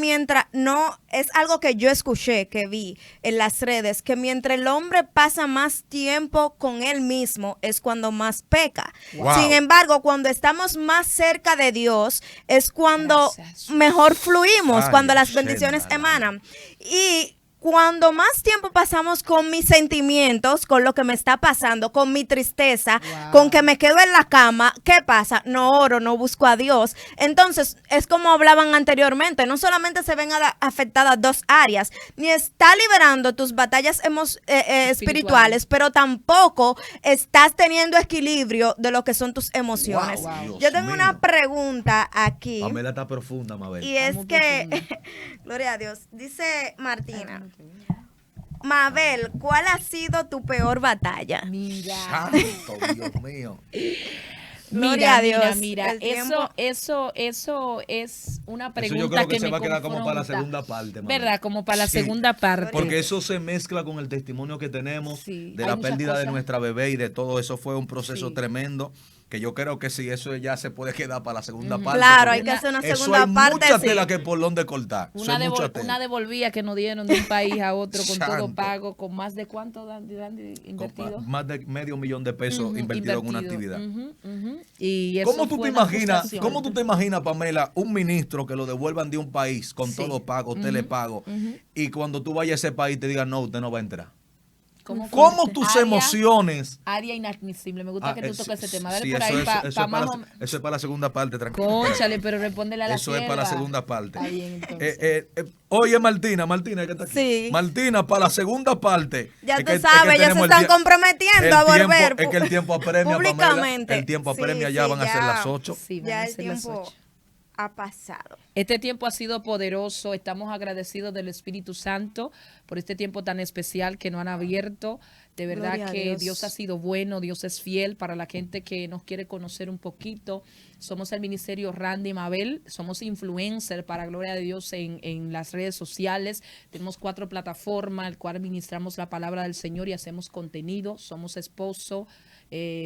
es algo que yo escuché, que vi en las redes, que mientras el hombre pasa más tiempo con él mismo es cuando más peca. Sin embargo, cuando estamos más cerca de Dios es cuando mejor fluimos, cuando las bendiciones emanan. Y cuando más tiempo pasamos con mis sentimientos, con lo que me está pasando, con mi tristeza, con que me quedo en la cama, ¿qué pasa? No oro, no busco a Dios. Entonces, es como hablaban anteriormente, no solamente se ven afectadas dos áreas, ni está liberando tus batallas espirituales, pero tampoco estás teniendo equilibrio de lo que son tus emociones. Wow, Yo tengo una pregunta aquí. Pamela está profunda, Mabel. Y es que, gloria a Dios, dice Martina, Mabel, ¿cuál ha sido tu peor batalla? Mira. Santo, Dios mío. Gloria a Dios. Mira, El tiempo- eso es una Eso pregunta yo creo que que se me va a quedar como para la confronta. segunda parte, Mabel. ¿Verdad? Como para la Sí. segunda parte. Porque eso se mezcla con el testimonio que tenemos Sí, de hay la muchas pérdida de cosas. nuestra bebé y de todo eso. Fue un proceso Sí. tremendo que yo creo que sí, eso ya se puede quedar para la segunda parte. Claro, porque hay que hacer una eso segunda hay parte. mucha sí. tela que por donde cortar. Eso Una, es mucha tela. una devolvía que nos dieron de un país a otro con todo Santo. pago, con más de cuánto dan invertido. Más de $500,000 pesos invertido en una actividad. Y eso ¿Cómo tú fue te una imaginas, frustración. cómo tú te imaginas, Pamela, un ministro que lo devuelvan de un país con Sí. todo pago, telepago, y cuando tú vayas a ese país te digan, no, usted no va a entrar? ¿Cómo fue? ¿Cómo tus Área- emociones? Área inadmisible. Me gusta que tú toques ese tema. Dale Sí, por eso ahí es- para eso es para más la- o menos. eso es para la segunda parte, tranquilo. Cónchale, pero respóndele a la Eso es para la sierva. segunda parte. Está bien, entonces. Oye, Martina, que está aquí. Sí. Martina, para la segunda parte. Ya es tú que- es que sabes, ellos se tenemos el están tie- comprometiendo el a tiempo- volver. Es que el tiempo apremia, Pamela. Públicamente. El tiempo Sí, apremia, ya sí, van a ser ya. las 8. Sí, van Ya a el ser las tiempo 8. ha pasado. Este tiempo ha sido poderoso. Estamos agradecidos del Espíritu Santo por este tiempo tan especial que nos han abierto. De verdad Gloria a que Dios. Dios ha sido bueno, Dios es fiel para la gente que nos quiere conocer un poquito. Somos el Ministerio Randy Mabel, somos influencer para gloria de Dios en las redes sociales. Tenemos 4 plataformas, el cual ministramos la palabra del Señor y hacemos contenido. Somos esposo,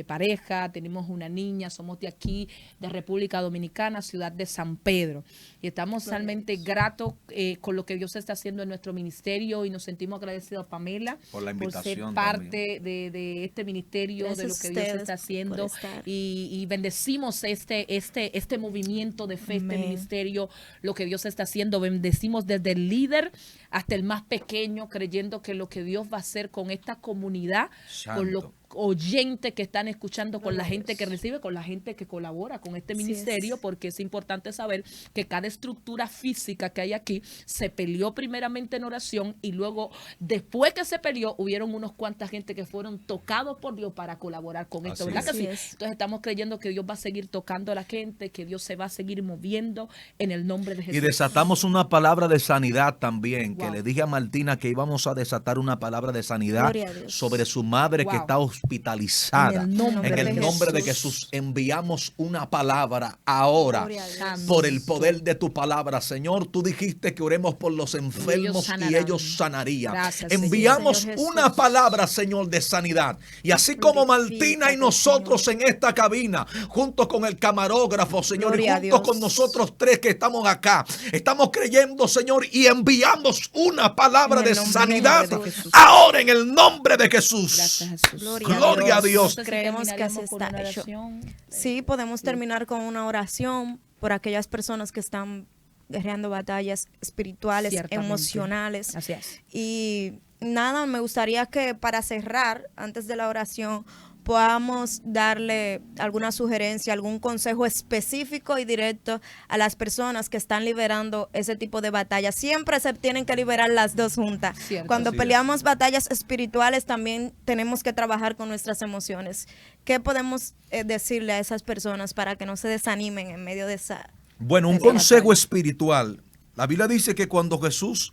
pareja, tenemos una niña, somos de aquí, de República Dominicana, ciudad de San Pedro. Y estamos realmente gratos con lo que Dios está haciendo en nuestro ministerio y nos sentimos agradecidos a Pamela Por la ser invitación parte de este ministerio, Gracias de lo a que Dios ustedes está haciendo por estar. y bendecimos este movimiento de fe, este Amén. ministerio, lo que Dios está haciendo, bendecimos desde el líder hasta el más pequeño, creyendo que lo que Dios va a hacer con esta comunidad, con los Santo. oyentes que están escuchando, con la gente que recibe, con la gente que colabora con este Así ministerio, es. porque es importante saber que cada estructura física que hay aquí se peleó primeramente en oración y luego, después que se peleó, hubieron unos cuantas gente que fueron tocados por Dios para colaborar con esto, Así ¿verdad es. que sí? Así es. Entonces estamos creyendo que Dios va a seguir tocando a la gente, que Dios se va a seguir moviendo en el nombre de Jesús. Y desatamos una palabra de sanidad también, que Wow. le dije a Martina que íbamos a desatar una palabra de sanidad Gloria a Dios. sobre su madre que Wow. está hospitalizada. En el nombre En el de nombre de Jesús. Jesús enviamos una palabra ahora. Gloria a Dios. Por el poder de tu palabra, Señor, tú dijiste que oremos por los enfermos y sanarán. ellos sanarían. Gracias, Enviamos Señor Jesús. una palabra, Señor, de sanidad. Y así como Martina y Glorifícate, nosotros Señor. en esta cabina, junto con el camarógrafo, Señor, Gloria a y junto Dios. con nosotros 3 que estamos acá, estamos creyendo, Señor, y enviamos una palabra En el de nombre sanidad de Jesús. ahora en el nombre de Jesús. Gracias, Jesús. Gloria a Dios. Entonces, Creemos que terminaríamos así con está una hecho. oración. Sí, podemos terminar con una oración por aquellas personas que están guerreando batallas espirituales, Ciertamente. emocionales. Así es. Y nada, me gustaría que para cerrar, antes de la oración, podamos darle alguna sugerencia, algún consejo específico y directo a las personas que están liberando ese tipo de batallas. Siempre se tienen que liberar las dos juntas. Cierto. Cuando Así es. peleamos batallas espirituales, también tenemos que trabajar con nuestras emociones. ¿Qué podemos decirle a esas personas para que no se desanimen en medio de esa... Bueno, un Esa consejo batalla. espiritual. La Biblia dice que cuando Jesús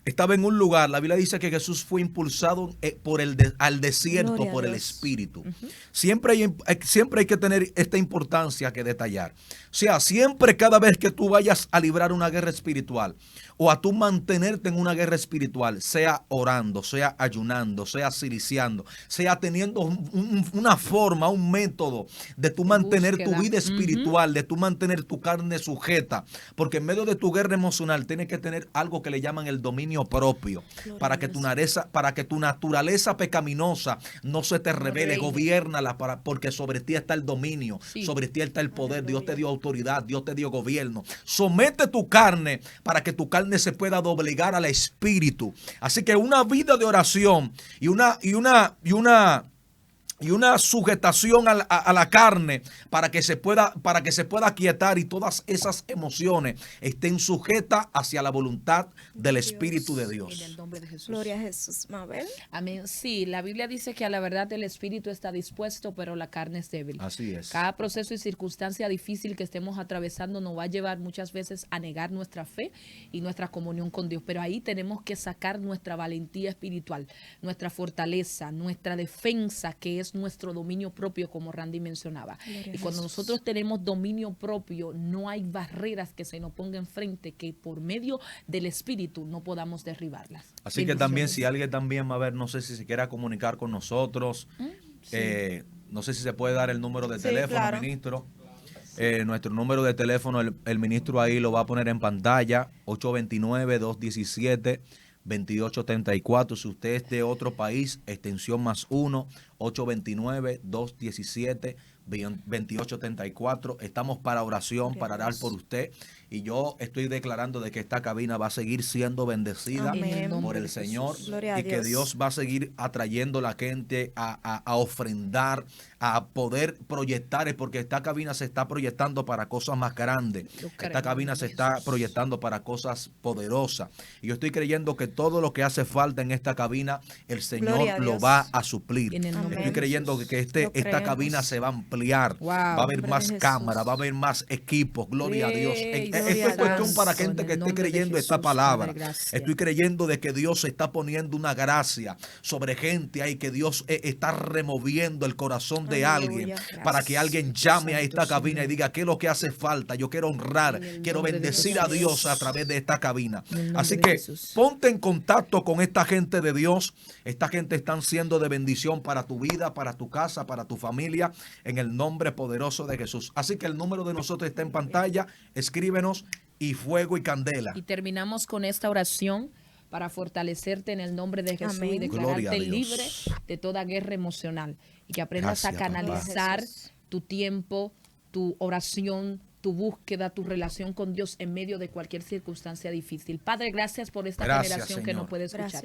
estaba en un lugar, la Biblia dice que Jesús fue impulsado al desierto Gloria a por el Dios. Espíritu. Siempre hay que tener esta importancia que detallar. O sea, siempre cada vez que tú vayas a librar una guerra espiritual o a tú mantenerte en una guerra espiritual, sea orando, sea ayunando, sea siliciando, sea teniendo una forma, un método de tú mantener tu búsqueda. vida espiritual, de tú mantener tu carne sujeta, porque en medio de tu guerra emocional tienes que tener algo que le llaman el dominio dominio propio, para que tu naturaleza pecaminosa no se te revele, gobiérnala, porque sobre ti está el dominio, sobre ti está el poder. Dios te dio autoridad, Dios te dio gobierno. Somete tu carne para que tu carne se pueda doblegar al espíritu. Así que una vida de oración y una sujetación a la carne para que se pueda aquietar y todas esas emociones estén sujetas hacia la voluntad del Espíritu de Dios. En el nombre de Jesús. Gloria a Jesús. Mabel. Amén. Sí, la Biblia dice que a la verdad el espíritu está dispuesto, pero la carne es débil. Así es. Cada proceso y circunstancia difícil que estemos atravesando nos va a llevar muchas veces a negar nuestra fe y nuestra comunión con Dios. Pero ahí tenemos que sacar nuestra valentía espiritual, nuestra fortaleza, nuestra defensa, que es nuestro dominio propio, como Randy mencionaba. Y cuando nosotros tenemos dominio propio, no hay barreras que se nos pongan enfrente que por medio del espíritu no podamos derribarlas. Así que también, si alguien también, a ver, no sé si se quiera comunicar con nosotros, no sé si se puede dar el número de teléfono, claro. ministro. Nuestro número de teléfono, el ministro ahí lo va a poner en pantalla, 829-217-2834. Si usted es de otro país, extensión +1, 829-217-2834. Estamos para oración, para orar por usted. Y yo estoy declarando de que esta cabina va a seguir siendo bendecida por el Señor, y que Dios va a seguir atrayendo a la gente a ofrendar, a poder proyectar, porque esta cabina se está proyectando para cosas más grandes. Esta cabina se está proyectando para cosas poderosas. Y yo estoy creyendo que todo lo que hace falta en esta cabina, el Señor lo va a suplir. Estoy creyendo que esta cabina se va a ampliar. Va a haber más cámaras, va a haber más equipos. Gloria a Dios. Esto es cuestión para gente que esté creyendo esta palabra. Estoy creyendo de que Dios está poniendo una gracia sobre gente ahí, que Dios está removiendo el corazón de alguien, para que alguien llame a esta cabina y diga: ¿qué es lo que hace falta? Yo quiero honrar, quiero bendecir a Dios a través de esta cabina. Así que ponte en contacto con esta gente de Dios. Esta gente están siendo de bendición para tu vida, para tu casa, para tu familia, en el nombre poderoso de Jesús. Así que el número de nosotros está en pantalla. Escríbenos, y fuego y candela. Y terminamos con esta oración para fortalecerte en el nombre de Jesús. Amén. Y declararte libre de toda guerra emocional, y que aprendas a canalizar tu tiempo, tu oración, tu búsqueda, tu relación con Dios en medio de cualquier circunstancia difícil. Padre, gracias por esta generación, Señor, que nos puede escuchar.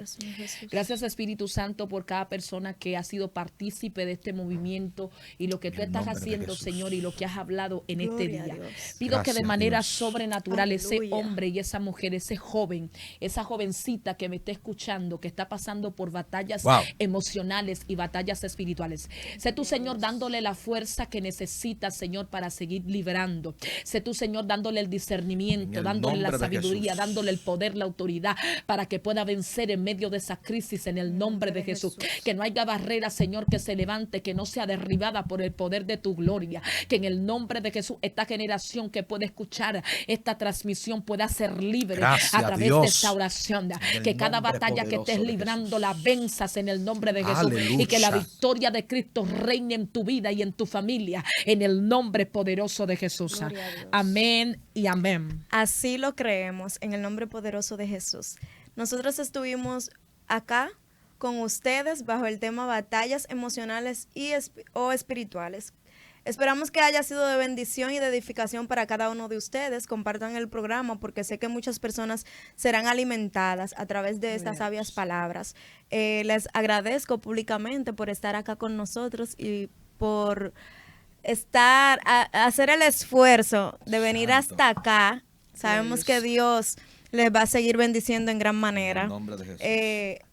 Gracias, Espíritu Santo, por cada persona que ha sido partícipe de este movimiento y lo que tú estás haciendo, Señor, y lo que has hablado en este día. Pido que de manera sobrenatural ese hombre y esa mujer, ese joven, esa jovencita que me está escuchando, que está pasando por batallas emocionales y batallas espirituales, sé tú, Señor, dándole la fuerza que necesita, Señor, para seguir liberando. Sé tú, Señor, dándole el discernimiento, dándole la sabiduría, dándole el poder, la autoridad, para que pueda vencer en medio de esa crisis en el nombre de Jesús. Que no haya barrera, Señor, que se levante, que no sea derribada por el poder de tu gloria. Que en el nombre de Jesús, esta generación que puede escuchar esta transmisión pueda ser libre a través de esta oración. Que cada batalla que estés librando la venzas en el nombre de Jesús. Y que la victoria de Cristo reine en tu vida y en tu familia, en el nombre poderoso de Jesús. Amén y amén. Así lo creemos, en el nombre poderoso de Jesús. Nosotros estuvimos acá con ustedes bajo el tema batallas emocionales o espirituales. Esperamos que haya sido de bendición y de edificación para cada uno de ustedes. Compartan el programa, porque sé que muchas personas serán alimentadas a través de estas sabias palabras. Les agradezco públicamente por estar acá con nosotros y por hacer el esfuerzo de venir hasta acá. Sabemos que Dios les va a seguir bendiciendo en gran manera. En el nombre de Jesús.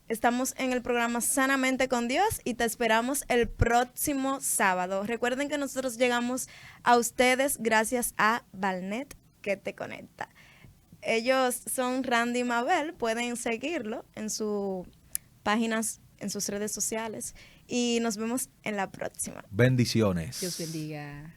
Estamos en el programa Sanamente con Dios y te esperamos el próximo sábado. Recuerden que nosotros llegamos a ustedes gracias a Valnet, que te conecta. Ellos son Randy y Mabel, pueden seguirlo en sus páginas, en sus redes sociales, y nos vemos en la próxima. Bendiciones. Dios bendiga.